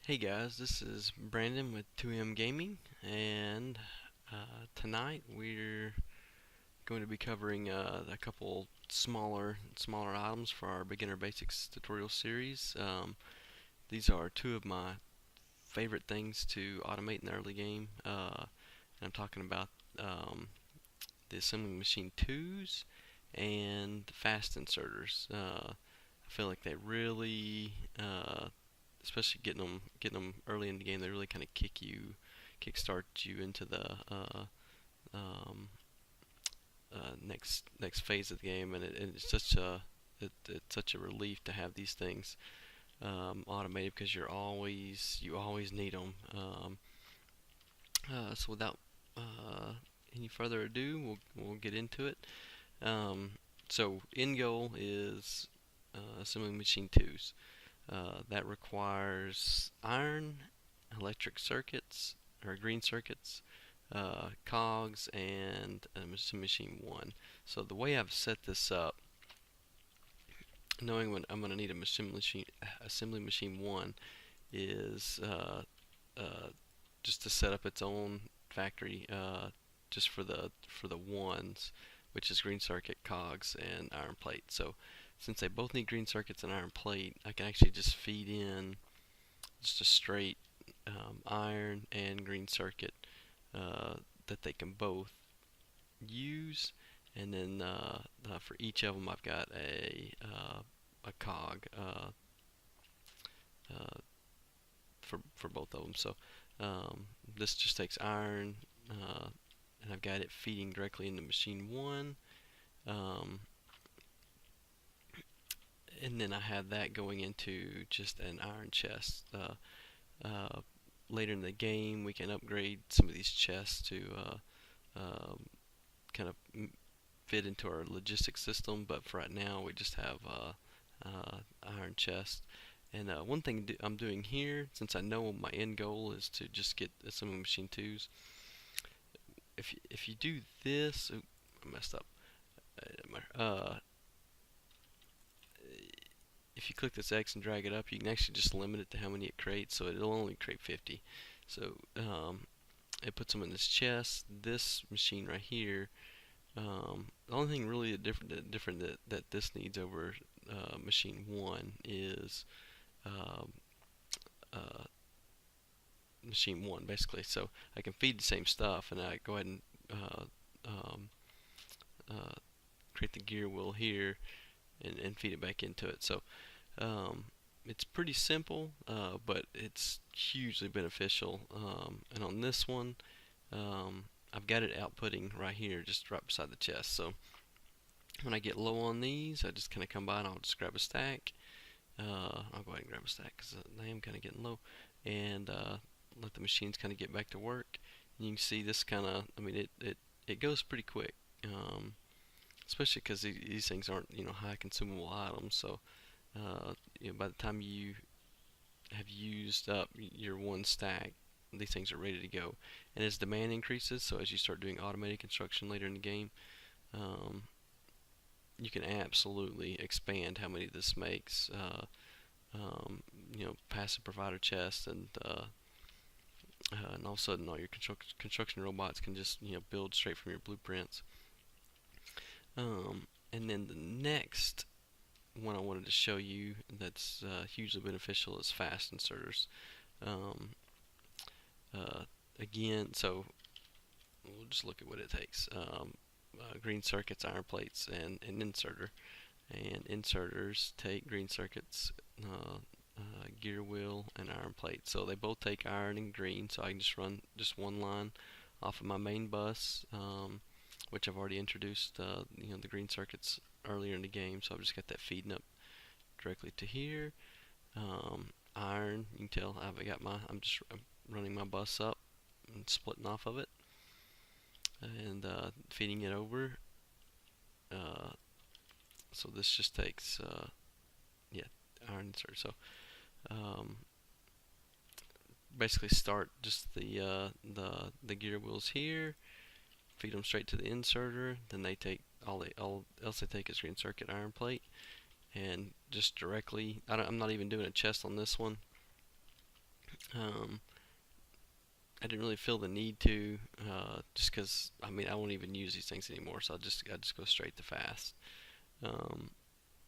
Hey guys, this is Brandon with 2M Gaming, and tonight we're going to be covering a couple smaller items for our Beginner Basics tutorial series. These are two of my favorite things to automate in the early game, and I'm talking about the assembling machine 2s and the fast inserters. I feel like they really especially getting them early in the game, they really kind of kickstart you into the um, next phase of the game, and it's such a relief to have these things automated because you always need them. So without any further ado, we'll get into it. Um, so end goal is assembling machine twos. That requires iron, electric circuits, or green circuits, cogs, and machine 1. So the way I've set this up, knowing when I'm going to need a assembly machine 1, is just to set up its own factory just for the ones, which is green circuit, cogs, and iron plate. So since they both need green circuits and iron plate, I can actually just feed in just a straight iron and green circuit that they can both use, and then for each of them I've got a cog uh, for both of them. So this just takes iron, and I've got it feeding directly into machine 1. Um, and then I have that going into just an iron chest. Uh, Later in the game, we can upgrade some of these chests to kind of fit into our logistics system. But for right now, we just have iron chest. And one thing I'm doing here, since I know my end goal is to just get assembly machine twos, if you do this, oops, I messed up. If you click this X and drag it up, you can actually just limit it to how many it creates, so it'll only create 50. So it puts them in this chest. This machine right here, the only thing really different that this needs over machine 1 is um, uh, machine 1 basically. So I can feed the same stuff, and I go ahead and um, uh, create the gear wheel here and feed it back into it. So um, it's pretty simple, but it's hugely beneficial. And on this one, I've got it outputting right here, just right beside the chest. So when I get low on these, I just kind of come by and I'll just grab a stack. I'll go ahead and grab a stack because I am kind of getting low, and let the machines kind of get back to work. And you can see this kind of, I mean, it goes pretty quick, especially because these things aren't high consumable items. So by the time you have used up your one stack, these things are ready to go. And as demand increases, so as you start doing automated construction later in the game, um, you can absolutely expand how many this makes. Passive provider chests, and all of a sudden all your construction robots can just build straight from your blueprints. And then the next one I wanted to show you that's hugely beneficial is fast inserters. Um, uh, Again, so we'll just look at what it takes. Green circuits, iron plates, and an inserter. And inserters take green circuits, gear wheel, and iron plate. So they both take iron and green, so I can just run just one line off of my main bus, which I've already introduced the green circuits earlier in the game, so I've just got that feeding up directly to here. Iron, you can tell I'm just running my bus up and splitting off of it, and feeding it over. Uh, so this just takes yeah, iron insert. So um, basically start just the gear wheels here, feed them straight to the inserter. Then they take all else they take is green circuit, iron plate, and just directly. I'm not even doing a chest on this one. Um, I didn't really feel the need to, just because I mean I won't even use these things anymore, so I just go straight to fast. Um,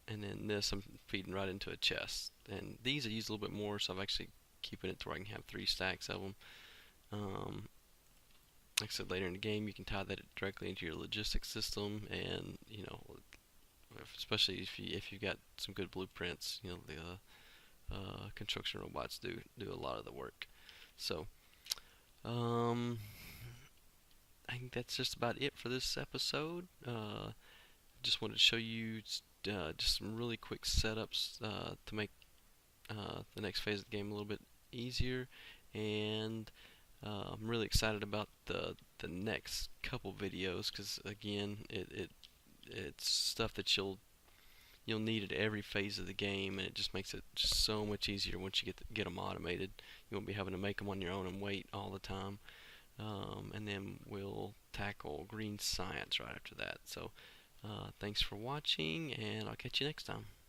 and then this I'm feeding right into a chest, and these I use a little bit more, so I'm actually keeping it to where I can have 3 stacks of them. Um, like I said, later in the game you can tie that directly into your logistics system, and especially if you've got some good blueprints, the construction robots do a lot of the work. So um, I think that's just about it for this episode. Just wanted to show you just some really quick setups to make the next phase of the game a little bit easier, and I'm really excited about the next couple videos because again, it's stuff that you'll need at every phase of the game, and it just makes it just so much easier once you get them automated. You won't be having to make them on your own and wait all the time. And then we'll tackle green science right after that. So thanks for watching, and I'll catch you next time.